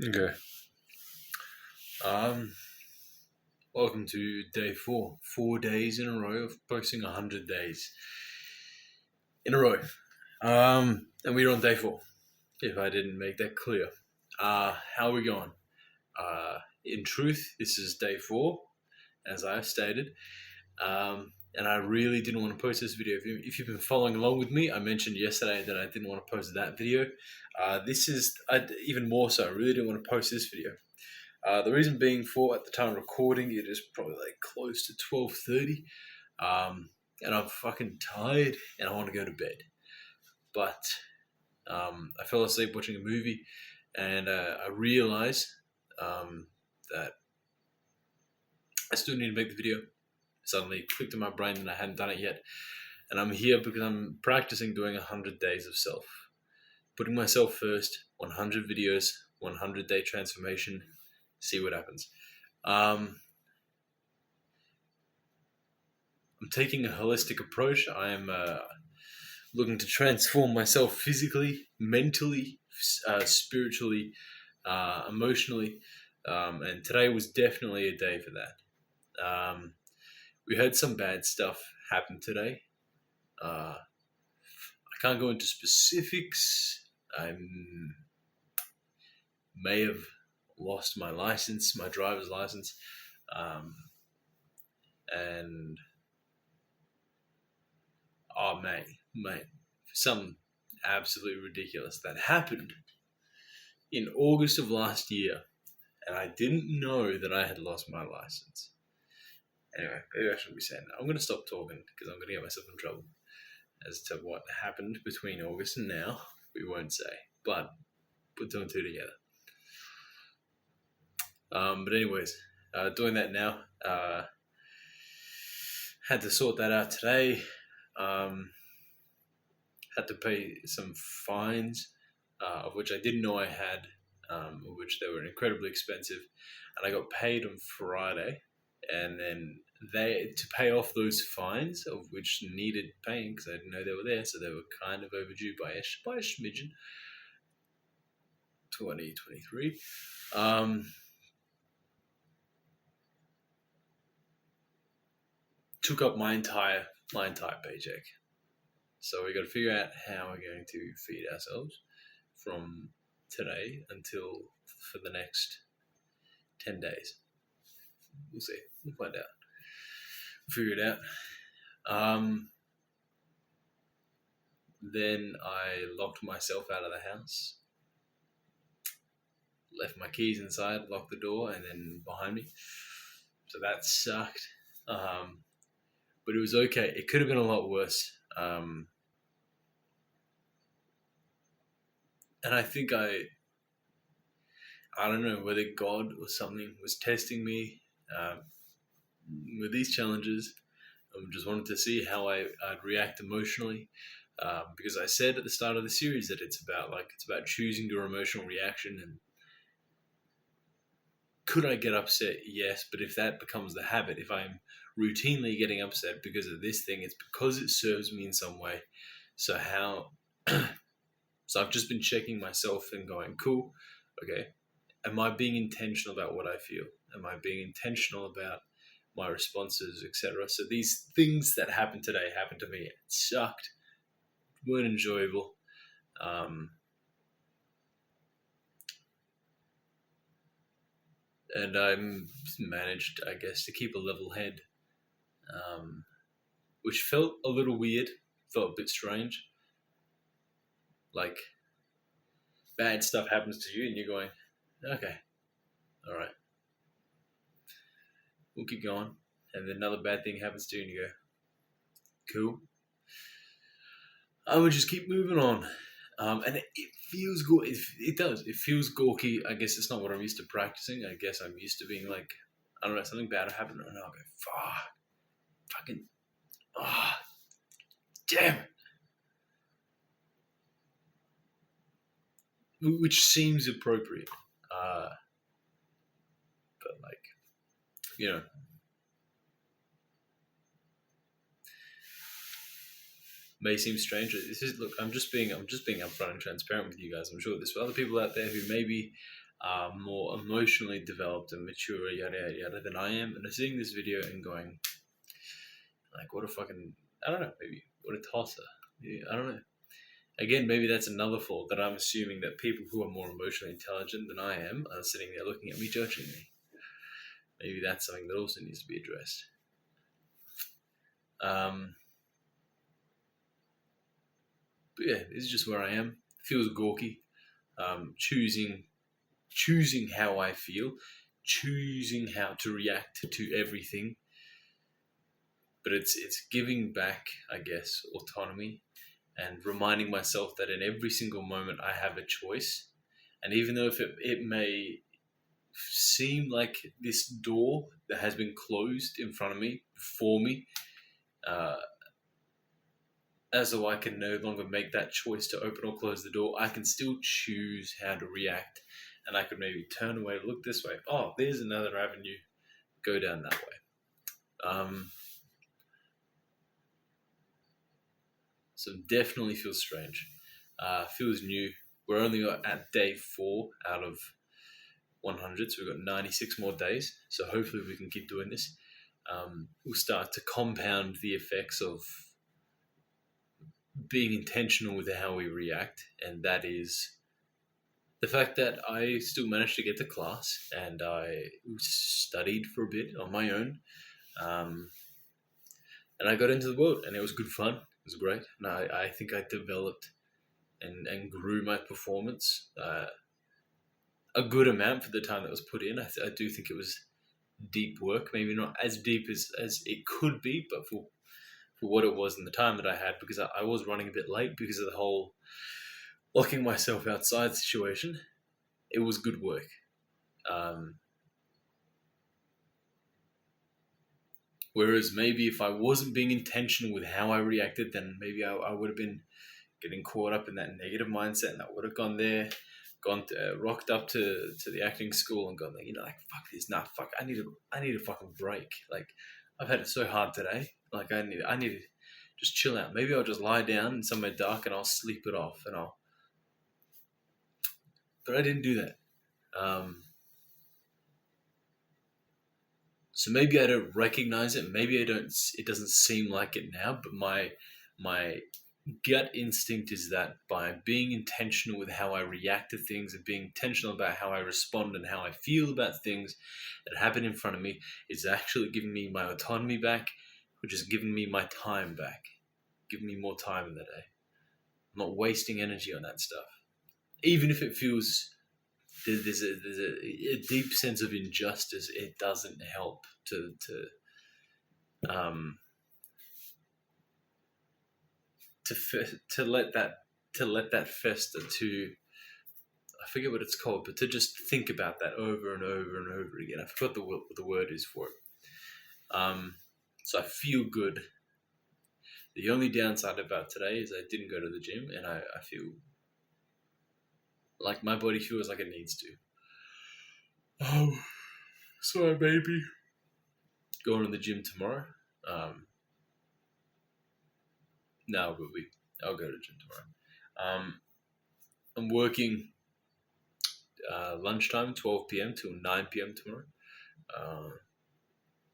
Okay. Um, Welcome to day 4. 4 days in a row of posting 100 days in a row. And we're on day 4, if I didn't make that clear. How are we going? In truth, this is day 4, as I've stated. And I really didn't want to post this video. If you've been following along with me, I mentioned yesterday that I didn't want to post that video. This is even more so. I really didn't want to post this video. The reason being, for at the time of recording, it is probably like close to 12:30, and I'm fucking tired and I want to go to bed. But I fell asleep watching a movie, and I realized that I still need to make the video. Suddenly it clicked in my brain that I hadn't done it yet, and I'm here because I'm practicing doing 100 days of self, putting myself first. 100 videos, 100-day transformation. See what happens. I'm taking a holistic approach. I am looking to transform myself physically, mentally, spiritually, emotionally, and today was definitely a day for that. We had some bad stuff happen today. I can't go into specifics. I may have lost my license, my driver's license, and mate, something absolutely ridiculous that happened in August of last year, and I didn't know that I had lost my license. Anyway, maybe I shouldn't be saying that. I'm going to stop talking because I'm going to get myself in trouble as to what happened between August and now. We won't say, but put 2 and 2 together. But anyways, doing that now. Had to sort that out today. Had to pay some fines, of which I didn't know I had, of which they were incredibly expensive, and I got paid on Friday. And then to pay off those fines, of which needed paying because I didn't know they were there, so they were kind of overdue by a smidgen. 2023. Took up my entire paycheck. So we got to figure out how we're going to feed ourselves from today until for the next 10 days. We'll see. We'll find out. We'll figure it out. Then I locked myself out of the house, left my keys inside, locked the door, and then behind me. So that sucked. But it was okay. It could have been a lot worse. And I think I don't know whether God or something was testing me with these challenges. I just wanted to see how I'd react emotionally, because I said at the start of the series that it's about choosing your emotional reaction. And could I get upset? Yes, but if that becomes the habit, if I'm routinely getting upset because of this thing, it's because it serves me in some way. So how? So I've just been checking myself and going, cool, okay, am I being intentional about what I feel? Am I being intentional about my responses, etc.? So these things that happened today happened to me. It sucked, weren't enjoyable. And I managed, I guess, to keep a level head, which felt a little weird, felt a bit strange. Like, bad stuff happens to you and you're going, okay, all right, we'll keep going. And then another bad thing happens to you and you go, cool, I would just keep moving on. And it feels good. It does. It feels gawky. I guess it's not what I'm used to practicing. I guess I'm used to being like, I don't know, something bad will happen and I'll go, fucking, damn it. Which seems appropriate. But like, you know, may seem strange. Look, I'm just being upfront and transparent with you guys. I'm sure there's other people out there who maybe are more emotionally developed and mature, yada yada yada, than I am, and are seeing this video and going, like, what a fucking, I don't know, maybe what a tosser. Yeah, I don't know. Again, maybe that's another fault, that I'm assuming that people who are more emotionally intelligent than I am are sitting there looking at me, judging me. Maybe that's something that also needs to be addressed. But yeah, this is just where I am. Feels gawky. Choosing how I feel, choosing how to react to everything. But it's giving back, I guess, autonomy, and reminding myself that in every single moment I have a choice. And even though if it may seem like this door that has been closed in front of me, before me, uh, as though I can no longer make that choice to open or close the door, I can still choose how to react. And I could maybe turn away, look this way. Oh, there's another avenue. Go down that way. So definitely feels strange. Feels new. We're only at day 4 out of 100, so we've got 96 more days. So hopefully we can keep doing this. We'll start to compound the effects of being intentional with how we react, and that is the fact that I still managed to get to class, and I studied for a bit on my own, and I got into the world, and it was good fun. It was great, and I think I developed and grew my performance a good amount for the time that was put in. I do think it was deep work, maybe not as deep as it could be, but for what it was in the time that I had, because I was running a bit late because of the whole locking myself outside situation. It was good work. Whereas maybe if I wasn't being intentional with how I reacted, then maybe I would have been getting caught up in that negative mindset, and I would have gone there, rocked up to the acting school and gone, like, fuck this, nah, fuck, I need a fucking break. Like, I've had it so hard today. Like, I need to just chill out. Maybe I'll just lie down in somewhere dark and I'll sleep it off, but I didn't do that. So maybe I don't recognize it. Maybe I don't. It doesn't seem like it now. But my gut instinct is that by being intentional with how I react to things and being intentional about how I respond and how I feel about things that happen in front of me, is actually giving me my autonomy back, which is giving me my time back, giving me more time in the day. I'm not wasting energy on that stuff, even if it feels there's a deep sense of injustice. It doesn't help um, to let that fester. To, I forget what it's called, but to just think about that over and over and over again. I forgot what the word is for it. So I feel good. The only downside about today is I didn't go to the gym, and I feel like my body feels like it needs to. Oh, sorry, baby. Going to the gym tomorrow. No, but I'll go to the gym tomorrow. I'm working lunchtime, 12 p.m. till 9 p.m. tomorrow.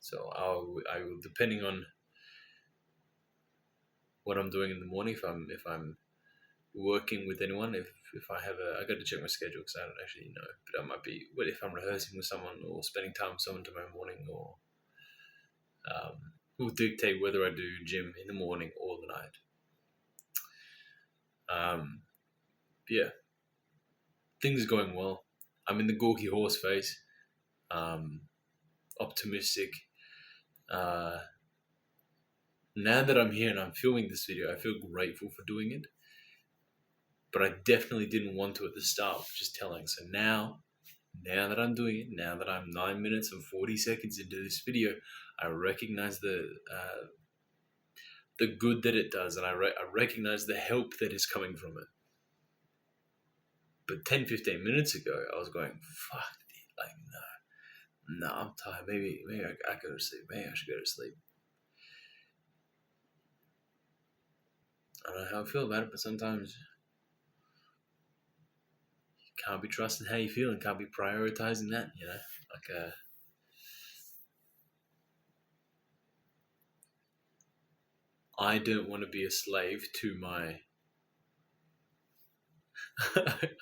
So I will, depending on what I'm doing in the morning, if I'm working with anyone, if I I got to check my schedule because I don't actually know, but I might be, if I'm rehearsing with someone or spending time with someone tomorrow morning, or will dictate whether I do gym in the morning or the night. Yeah, things are going well. I'm in the gawky horse phase. Optimistic. Now that I'm here and I'm filming this video, I feel grateful for doing it. But I definitely didn't want to at the start, just telling. So now that I'm doing it, now that I'm 9 minutes and 40 seconds into this video, I recognize the good that it does, and I recognize the help that is coming from it. But 10, 15 minutes ago, I was going, fuck, like, no, I'm tired. Maybe I go to sleep. Maybe I should go to sleep. I don't know how I feel about it, but sometimes you can't be trusting how you feel and can't be prioritizing that, I don't want to be a slave to my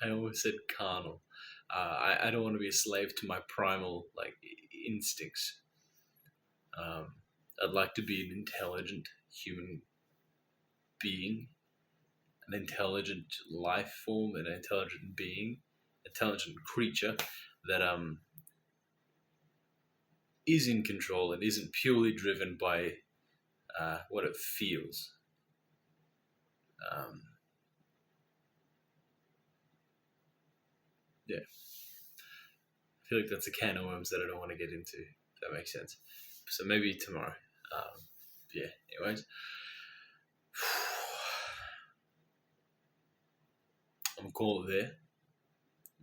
I almost said carnal. I don't want to be a slave to my primal instincts. I'd like to be an intelligent human being, an intelligent life form, an intelligent being, intelligent creature that is in control and isn't purely driven by what it feels. Yeah, I feel like that's a can of worms that I don't want to get into. If that makes sense. So maybe tomorrow. Yeah. Anyways, I'm gonna call it there.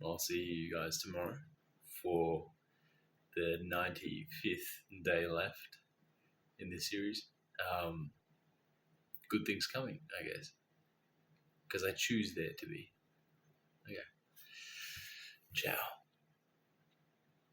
I'll see you guys tomorrow for the 95th day left in this series. Good things coming, I guess, because I choose there to be. Okay. Ciao.